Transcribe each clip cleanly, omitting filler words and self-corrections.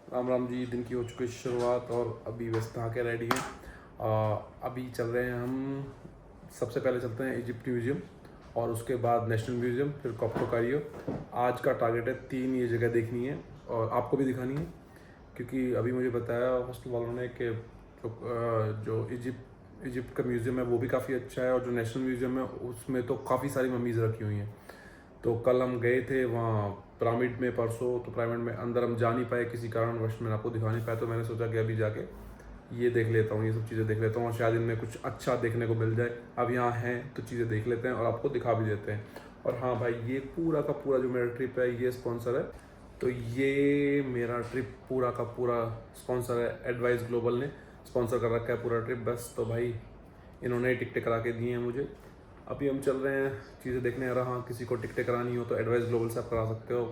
राम राम जी। दिन की हो चुकी है शुरुआत और अभी बस नहा के रेडी हैं। अभी चल रहे हैं हम। सबसे पहले चलते हैं इजिप्ट म्यूज़ियम और उसके बाद नेशनल म्यूज़ियम, फिर कॉप्टो कारियो। आज का टारगेट है 3 ये जगह देखनी है और आपको भी दिखानी है, क्योंकि अभी मुझे बताया हॉस्टल वालों ने कि जो इजिप्ट का म्यूज़ियम है वो भी काफ़ी अच्छा है और जो नेशनल म्यूज़ियम है उसमें तो काफ़ी सारी मम्मीज़ रखी हुई हैं। तो कल हम गए थे वहाँ पिरामिड में परसों, तो पिरामिड में अंदर हम जा नहीं पाए किसी कारणवश, मैंने आपको दिखा नहीं पाया। तो मैंने सोचा कि अभी जाके ये देख लेता हूँ, ये सब चीज़ें देख लेता हूँ और शायद इनमें कुछ अच्छा देखने को मिल जाए। अब यहाँ हैं तो चीज़ें देख लेते हैं और आपको दिखा भी देते हैं। और हाँ भाई, ये पूरा का पूरा जो मेरा ट्रिप है ये स्पॉन्सर है। तो ये मेरा ट्रिप पूरा का पूरा स्पॉन्सर है, एडवाइस ग्लोबल ने स्पॉन्सर कर रखा है पूरा ट्रिप। बस तो भाई इन्होंने टिकटें करा के दी हैं मुझे। अभी हम चल रहे हैं चीज़ें देखने। और हाँ, किसी को टिकटें करानी हो तो एडवाइस ग्लोबल से आप करा सकते हो।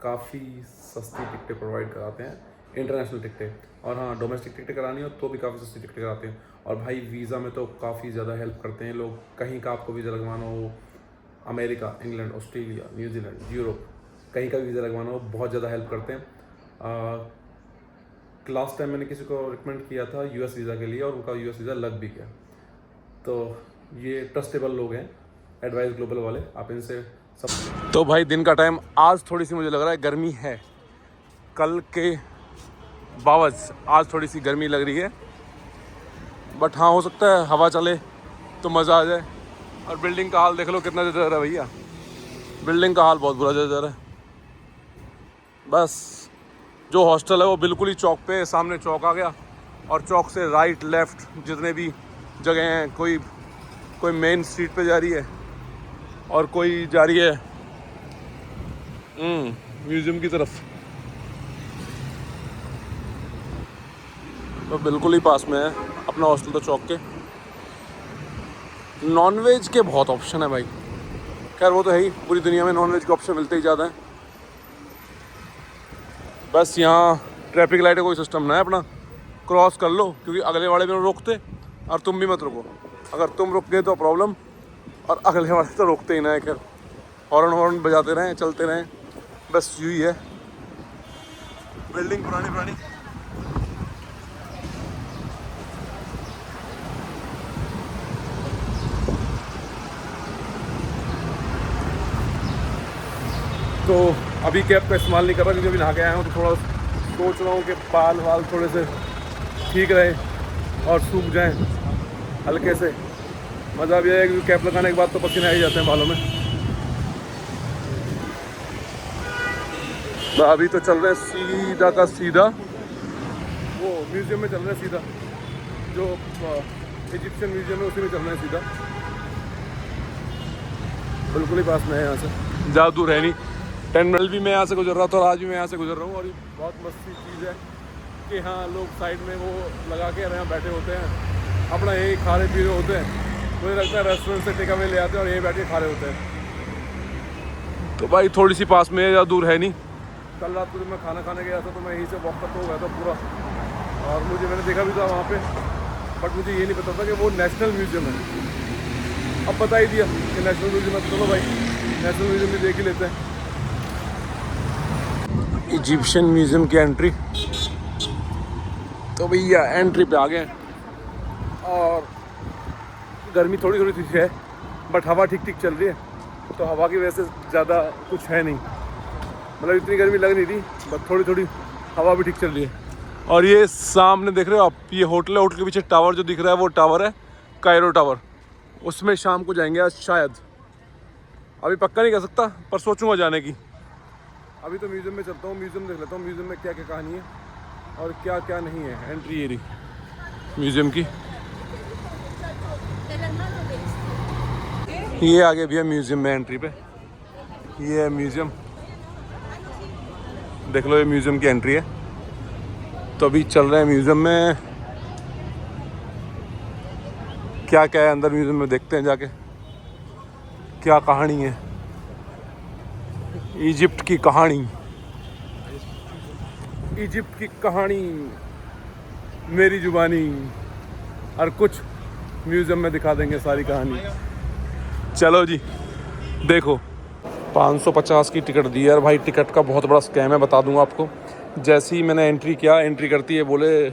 काफ़ी सस्ती टिकटें प्रोवाइड कराते हैं, इंटरनेशनल टिकटें। और हाँ, डोमेस्टिक टिकटें करानी हो तो भी काफ़ी सस्ती टिकटें कराते हैं। और भाई वीज़ा में तो काफ़ी ज़्यादा हेल्प करते हैं लोग। कहीं का आपको वीज़ा लगवाना हो, America, England, Australia, New Zealand, Europe, कहीं का वीज़ा लगवाना हो बहुत ज़्यादा हेल्प करते हैं। लास्ट टाइम मैंने किसी को रिकमेंड किया था यूएस वीज़ा के लिए और उनका यूएस वीज़ा लग भी गया। तो ये ट्रस्टेबल लोग हैं एडवाइस ग्लोबल वाले, आप इनसे सब। तो भाई दिन का टाइम आज थोड़ी सी मुझे लग रहा है गर्मी है, कल के बावज आज थोड़ी सी गर्मी लग रही है। बट हाँ, हो सकता है हवा चले तो मज़ा आ जाए। और बिल्डिंग का हाल देख लो कितना जर्जर है भैया, बिल्डिंग का हाल बहुत बुरा जर्जर है। बस जो हॉस्टल है वो बिल्कुल ही चौक पे, सामने चौक आ गया और चौक से राइट लेफ़्ट जितने भी जगह हैं, कोई मेन स्ट्रीट पे जा रही है और कोई जा रही है म्यूज़ियम की तरफ। तो बिल्कुल ही पास में है अपना हॉस्टल तो चौक के। नॉनवेज के बहुत ऑप्शन है भाई, खैर वो तो है ही, पूरी दुनिया में नॉनवेज के ऑप्शन मिलते ही ज़्यादा हैं। बस यहाँ ट्रैफिक लाइट का कोई सिस्टम ना है, अपना क्रॉस कर लो, क्योंकि अगले वाले भी रोकते और तुम भी मत रुको। अगर तुम रुक गए तो प्रॉब्लम, और अगले वाले तो रोकते ही ना है। खैर हॉर्न बजाते रहें, चलते रहें, बस यही है। बिल्डिंग पुरानी पुरानी, तो अभी कैब का इस्तेमाल नहीं कर रहा क्योंकि अभी नहा के आया हूँ। तो थोड़ा सोच रहा हूँ कि बाल वाल थोड़े से ठीक रहे और सूख जाएं हल्के से। मज़ा भी आएगा क्योंकि कैप लगाने के बाद तो पसीने आ ही जाते हैं बालों में। तो अभी तो चल रहे हैं सीधा का सीधा वो म्यूज़ियम में चल रहे हैं, सीधा जो इजिप्शियन म्यूज़ियम है उसी में चल रहे हैं सीधा। बिल्कुल ही पास में है यहाँ से, ज़्यादा दूर है नहीं। 10 मिनट भी मैं यहाँ से गुजर रहा था और आज भी मैं यहाँ से गुजर रहा हूँ। और ये बहुत मस्ती चीज़ है कि हाँ, लोग साइड में वो लगा के यहाँ बैठे होते हैं, अपना यही खा रहे पी रहे होते हैं। मुझे लगता है रेस्टोरेंट से टेक अवे ले आते हैं और यहीं बैठ के खा रहे होते हैं। तो भाई थोड़ी सी पास में है, ज़्यादा दूर है नहीं। कल रात को जब मैं खाना खाने गया था तो मैं यहीं से वॉक करता हुआ गया था पूरा, और मैंने देखा भी था वहाँ पे, बट मुझे ये नहीं पता था कि वो नेशनल म्यूज़ियम है। अब बता ही दिया कि नेशनल म्यूज़ियम है, चलो भाई नेशनल म्यूज़ियम भी देख ही लेते हैं। इजिप्शियन म्यूज़ियम की एंट्री, तो भैया एंट्री पे आ गए। और गर्मी थोड़ी थोड़ी ठीक है, बट हवा ठीक ठीक चल रही है, तो हवा की वजह से ज़्यादा कुछ है नहीं, मतलब इतनी गर्मी लग नहीं रही, बट थोड़ी थोड़ी हवा भी ठीक चल रही है। और ये सामने देख रहे हो आप, ये होटल है, होटल के पीछे टावर जो दिख रहा है वो टावर है कायरो टावर। उसमें शाम को जाएंगे आज शायद, अभी पक्का नहीं कर सकता पर सोचूंगा जाने की। अभी तो म्यूज़ियम में चलता हूँ, म्यूज़ियम देख लेता हूँ म्यूज़ियम में क्या क्या कहानी है और क्या क्या नहीं है। एंट्री ये रही म्यूज़ियम की, ये आगे भी है म्यूज़ियम में एंट्री पे, ये है म्यूज़ियम, देख लो ये म्यूज़ियम की एंट्री है। तो अभी चल रहे हैं म्यूज़ियम में, क्या क्या है अंदर म्यूज़ियम में, देखते हैं जाके क्या कहानी है। इजिप्ट की कहानी, इजिप्ट की कहानी मेरी जुबानी, और कुछ म्यूज़ियम में दिखा देंगे सारी कहानी। चलो जी देखो, 550 की टिकट दी है यार भाई। टिकट का बहुत बड़ा स्कैम है, बता दूंगा आपको। जैसे ही मैंने एंट्री किया, एंट्री करती है बोले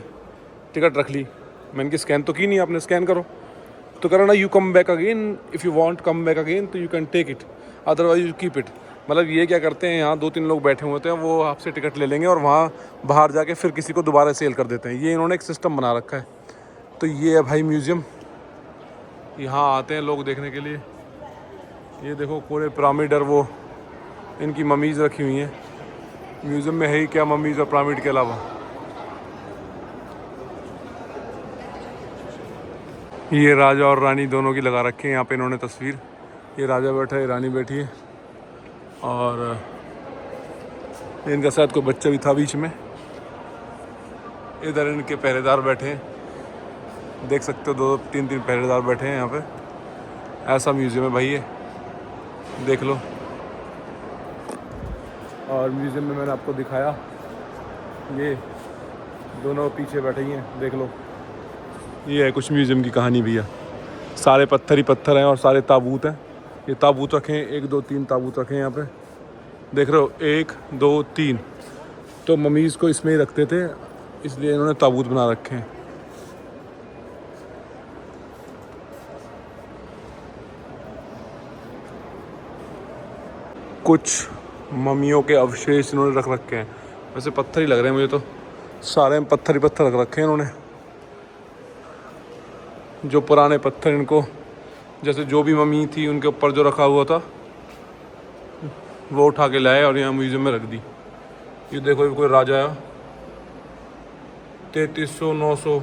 टिकट रख ली। मैंने कि स्कैन तो की नहीं आपने, स्कैन करो। तो कह रहा ना you come back again, if you want come back again तो you can take it, otherwise you keep it. मतलब ये क्या करते हैं, यहाँ 2-3 लोग बैठे होते हैं, वो आपसे टिकट ले लेंगे और वहाँ बाहर जाके फिर किसी को दोबारा सेल कर देते हैं। ये इन्होंने एक सिस्टम बना रखा है। तो ये है भाई म्यूज़ियम, यहाँ आते हैं लोग देखने के लिए। ये देखो पूरे पिरामिड और वो इनकी ममीज़ रखी हुई हैं। म्यूज़ियम में है ही क्या ममीज़ और पिरामिड के अलावा। ये राजा और रानी दोनों की लगा रखे हैं यहाँ पे इन्होंने तस्वीर। ये राजा बैठा है, रानी बैठी है, और इनका शायद कोई बच्चा भी था बीच में। इधर इनके पहरेदार बैठे हैं, देख सकते हो 2-3 पहरेदार बैठे हैं यहाँ पे। ऐसा म्यूज़ियम है भाई ये, देख लो। और म्यूज़ियम में मैंने आपको दिखाया, ये दोनों पीछे बैठे ही हैं, देख लो। ये है कुछ म्यूज़ियम की कहानी भैया। सारे पत्थर ही पत्थर हैं और सारे ताबूत हैं। ये ताबूत रखे हैं, 1 2 3 ताबूत रखे हैं यहाँ पे, देख रहे हो, 1 2 3। तो ममीज़ को इसमें ही रखते थे, इसलिए इन्होंने ताबूत बना रखे हैं। कुछ मम्मियों के अवशेष इन्होंने रख रखे हैं। वैसे पत्थर ही लग रहे हैं मुझे तो, सारे में पत्थर ही पत्थर रख रखे हैं इन्होंने। जो पुराने पत्थर इनको, जैसे जो भी मम्मी थी उनके ऊपर जो रखा हुआ था वो उठा के लाए और यहाँ म्यूज़ियम में रख दी। ये देखो, ये कोई राजा है, 3300 900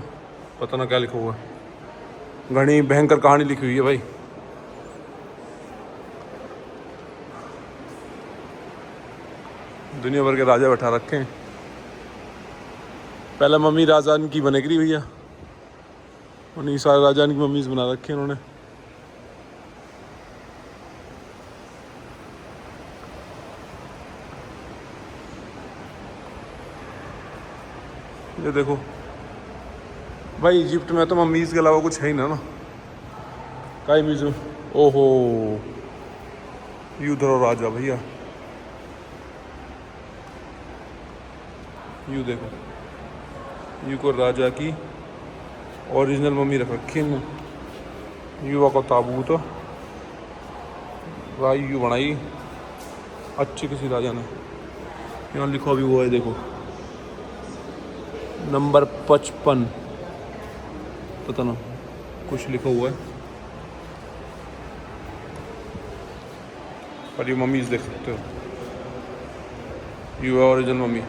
पता ना क्या लिखा हुआ है। घनी भयंकर कहानी लिखी हुई है भाई। दुनिया भर के राजा बैठा रखे हैं। पहले मम्मी राजा की बनेगी भैया, उन्हीं सारे राजा की मम्मीज़ बना रखे हैं उन्होंने। ये देखो भाई, इजिप्ट में तो मम्मीज़ के अलावा कुछ है ही ना काई म्यूज़ियम। ओहो, यू धरो राजा भैया, यू देखो, यू को राजा की ओरिजिनल मम्मी रख रखी है। युवा को ताबूत भाई यू बनाई अच्छी किसी राजा ने। यहाँ लिखा भी हुआ है, देखो नंबर 55, पता ना कुछ लिखा हुआ है, और ये मम्मीज़ देख सकते हो, यू ओरिजिनल मम्मी।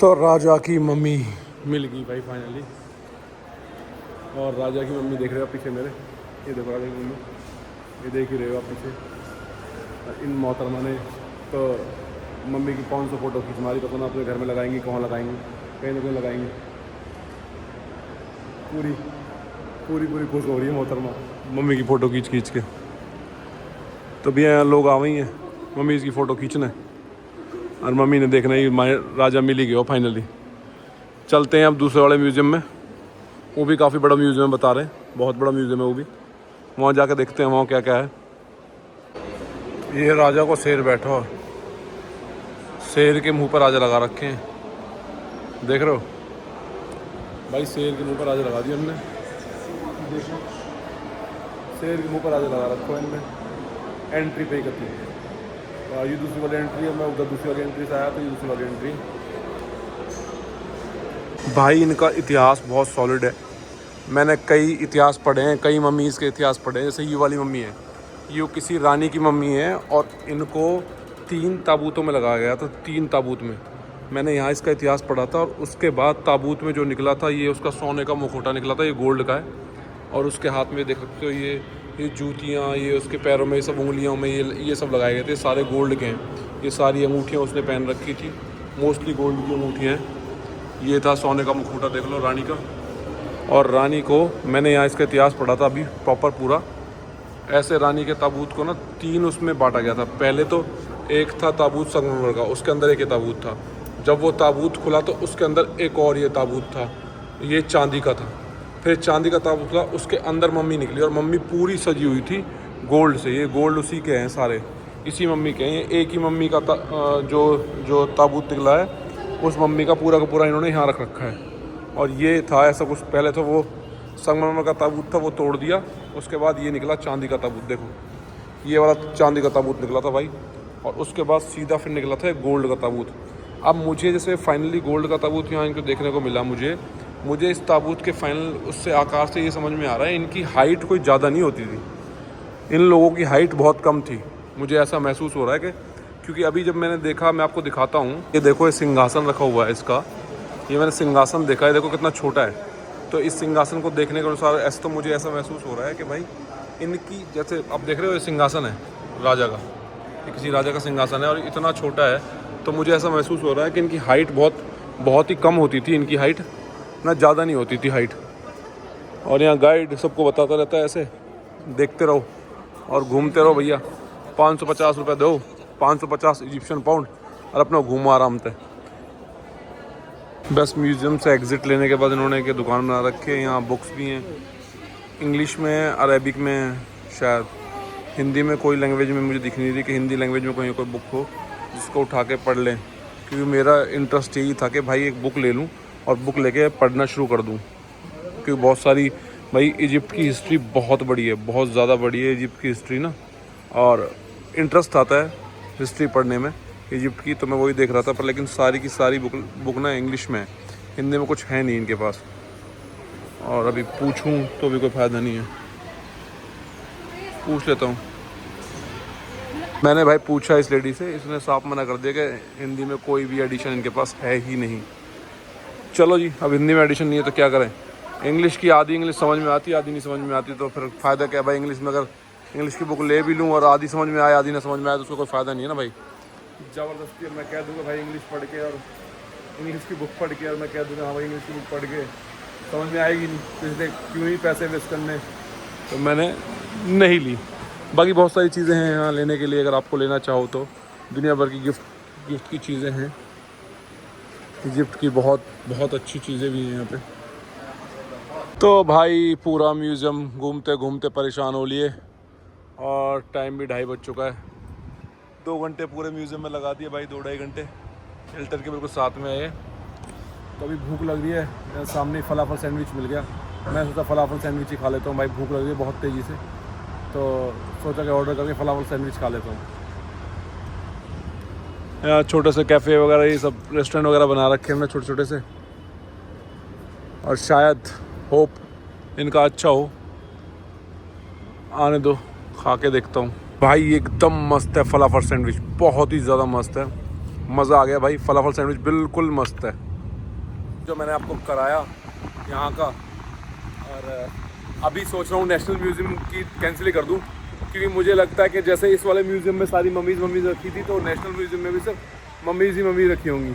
तो राजा की मम्मी मिल गई भाई फाइनली। और राजा की मम्मी देख रहे हो आप पीछे मेरे, ये देखो राजा की मम्मी, ये देख ही रहे हो आप पीछे। इन मोहतरमा ने तो मम्मी की 500 फ़ोटो खींच मारी, पता ना अपने घर में लगाएंगी, कहाँ लगाएंगी, कहीं ना कहीं लगाएंगी। पूरी पूरी पूरी खुश हो रही है मोहतरमा मम्मी की फ़ोटो खींच के। तो भैया यहाँ लोग आ गई हैं मम्मी की फ़ोटो खींचने, और मम्मी ने देखना ही राजा मिल ही गया फाइनली। चलते हैं अब दूसरे वाले म्यूज़ियम में, वो भी काफ़ी बड़ा म्यूज़ियम है बता रहे हैं, बहुत बड़ा म्यूज़ियम है वो भी। वहाँ जाकर देखते हैं वहाँ क्या क्या है। ये राजा को शेर बैठा हो, शेर के मुंह पर राजा लगा रखे हैं, देख रहे हो भाई, शेर के मुंह पर राजा लगा दिया हमने। देखो शेर के मुंह पर राजा लगा रखा है इनने। एंट्री पे करती है, ये दूसरी वाली एंट्री है। मैं उधर दूसरी वाली एंट्री से आया, तो ये दूसरी वाली एंट्री। भाई इनका इतिहास बहुत सॉलिड है। मैंने कई इतिहास पढ़े हैं, कई मम्मीज़ के इतिहास पढ़े हैं। जैसे ये वाली मम्मी है, ये किसी रानी की मम्मी है, और इनको 3 ताबूतों में लगाया गया था। 3 ताबूत में मैंने यहाँ इसका इतिहास पढ़ा था। और उसके बाद ताबूत में जो निकला था, ये उसका सोने का मुखौटा निकला था, ये गोल्ड का है। और उसके हाथ में देख सकते हो ये जूतियाँ, ये उसके पैरों में, ये सब उंगलियों में ये सब लगाए गए थे, सारे गोल्ड के हैं। ये सारी अंगूठियाँ उसने पहन रखी थी, मोस्टली गोल्ड की अंगूठियाँ हैं। ये था सोने का मुखौटा, देख लो रानी का। और रानी को मैंने यहाँ इसका इतिहास पढ़ा था अभी प्रॉपर पूरा। ऐसे रानी के ताबूत को ना 3 उसमें बांटा गया था। पहले तो एक था ताबूत संगमरमर का, उसके अंदर एक ये ताबूत था। जब वो ताबूत खुला तो उसके अंदर एक और ये ताबूत था, ये चांदी का था। फिर चांदी का ताबूत खुला, उसके अंदर मम्मी निकली, और मम्मी पूरी सजी हुई थी गोल्ड से। ये गोल्ड उसी के हैं सारे, इसी मम्मी के हैं, एक ही मम्मी का जो ताबूत निकला है उस मम्मी का पूरा इन्होंने यहाँ रख रखा है। और ये था ऐसा कुछ, पहले तो वो संगमरमर का ताबूत था, वो तोड़ दिया, उसके बाद ये निकला चांदी का ताबूत। देखो ये वाला चांदी का ताबूत निकला था भाई, और उसके बाद सीधा फिर निकला था गोल्ड का ताबूत। अब मुझे जैसे फाइनली गोल्ड का ताबूत यहाँ इनको देखने को मिला, मुझे इस ताबूत के फाइनल उससे आकार से ये समझ में आ रहा है इनकी हाइट कोई ज़्यादा नहीं होती थी, इन लोगों की हाइट बहुत कम थी। मुझे ऐसा महसूस हो रहा है कि क्योंकि अभी जब मैंने देखा, मैं आपको दिखाता हूँ, ये देखो ये सिंहासन रखा हुआ है इसका, ये मैंने सिंहासन देखा है, देखो कितना छोटा है। तो इस सिंहासन को देखने के अनुसार ऐसा तो मुझे ऐसा महसूस हो रहा है कि भाई इनकी, जैसे आप देख रहे हो ये सिंहासन है राजा का, ये किसी राजा का सिंहासन है और इतना छोटा है, तो मुझे ऐसा महसूस हो रहा है कि इनकी हाइट बहुत ही कम होती थी, इनकी हाइट ना ज़्यादा नहीं होती थी हाइट। और यहाँ गाइड सबको बताता रहता है, ऐसे देखते रहो और घूमते रहो भैया, 550 रुपये दो, 550 इजिप्शियन पाउंड, और अपना घूमो आराम से। बस म्यूज़ियम से एग्ज़िट लेने के बाद इन्होंने एक दुकान बना रखी है, यहाँ बुक्स भी हैं, इंग्लिश में, अरेबिक में, शायद हिंदी में कोई लैंग्वेज में मुझे दिख नहीं रही कि हिंदी लैंग्वेज में कोई बुक हो जिसको उठा के पढ़ लें, क्योंकि मेरा इंटरेस्ट यही था कि भाई एक बुक ले लूँ और बुक लेके पढ़ना शुरू कर दूँ, क्योंकि बहुत सारी भाई इजिप्ट की हिस्ट्री बहुत बड़ी है, बहुत ज़्यादा बड़ी है इजिप्ट की हिस्ट्री ना, और इंटरेस्ट आता है हिस्ट्री पढ़ने में इजिप्ट की। तो मैं वही देख रहा था, पर लेकिन सारी की सारी बुक ना इंग्लिश में है, हिंदी में कुछ है नहीं इनके पास, और अभी पूछूं तो भी कोई फ़ायदा नहीं है। पूछ लेता हूँ। मैंने भाई पूछा इस लेडी से, इसने साफ मना कर दिया कि हिंदी में कोई भी एडिशन इनके पास है ही नहीं। चलो जी, अब हिंदी में एडिशन नहीं है तो क्या करें, इंग्लिश की आधी इंग्लिश समझ में आती, आधी नहीं समझ में आती, तो फिर फ़ायदा क्या भाई। इंग्लिश में अगर इंग्लिश की बुक ले भी लूँ और आधी समझ में आए आधी ना समझ में आए तो उसको कोई फ़ायदा नहीं है ना भाई। ज़बरदस्ती अब मैं कह दूँगा भाई इंग्लिश पढ़ के और इंग्लिश की बुक पढ़ के, और मैं कह दूँगा हाँ भाई इंग्लिश की बुक पढ़ के समझ में आएगी नहीं, तो इसलिए क्यों ही पैसे वेस्ट करने, तो मैंने नहीं ली। बाकी बहुत सारी चीज़ें हैं यहाँ लेने के लिए, अगर आपको लेना चाहो तो दुनिया भर की गिफ्ट की चीज़ें हैं, इजिप्ट की बहुत अच्छी चीज़ें भी हैं यहाँ पे। तो भाई पूरा म्यूज़ियम घूमते घूमते परेशान हो लिए, और टाइम भी 2:30 बज चुका है। 2 घंटे पूरे म्यूज़ियम में लगा दिए भाई, 2-2.5 घंटे हिल्टन के बिल्कुल साथ में है। तो अभी भूख लग रही है, सामने फलाफल सैंडविच मिल गया, मैं सोचा फलाफल सैंडविच ही खा लेता हूँ भाई, भूख लग रही है बहुत तेज़ी से, तो सोचा कि ऑर्डर करके फलाफल सैंडविच खा लेता हूँ। यहाँ छोटे से कैफ़े वगैरह ये सब रेस्टोरेंट वगैरह बना रखे हैं छोटे छोटे से, और शायद होप इनका अच्छा हो, आने दो खा के देखता हूँ। भाई एकदम मस्त है फलाफल सैंडविच, बहुत ही ज़्यादा मस्त है, मज़ा आ गया भाई, फलाफल सैंडविच बिल्कुल मस्त है जो मैंने आपको कराया यहाँ का। और अभी सोच रहा हूँ नेशनल म्यूज़ियम की कैंसिल ही कर दूँ, क्योंकि मुझे लगता है कि जैसे इस वाले म्यूज़ियम में सारी मम्मीज़ रखी थी, तो नेशनल म्यूज़ियम में भी सिर्फ मम्मीज़ रखी होंगी,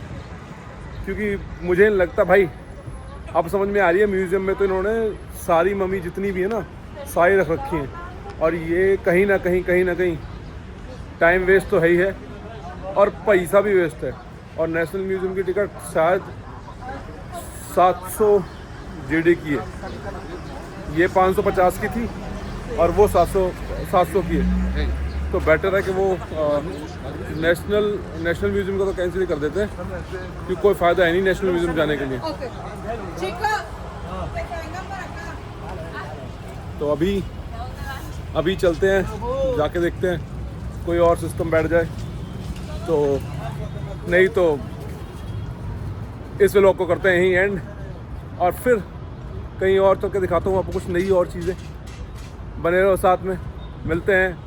क्योंकि मुझे नहीं लगता भाई, अब समझ में आ रही है म्यूज़ियम में तो इन्होंने सारी मम्मी जितनी भी है ना सारी रख रखी हैं, और ये कहीं ना कहीं टाइम वेस्ट तो है ही है और पैसा भी वेस्ट है। और नेशनल म्यूज़ियम की टिकट शायद 700 GD की है, ये 550 की थी और वो 700 की है, तो बेटर है कि वो नेशनल म्यूज़ियम का तो कैंसिल ही कर देते हैं, क्योंकि कोई फ़ायदा है नहीं नेशनल म्यूज़ियम जाने के लिए। तो अभी चलते हैं, जाके देखते हैं कोई और सिस्टम बैठ जाए, तो नहीं तो इस व्लॉग को करते हैं यहीं एंड, और फिर कहीं और चल के दिखाता हूँ आपको कुछ नई और चीज़ें। बने रहो साथ में, मिलते हैं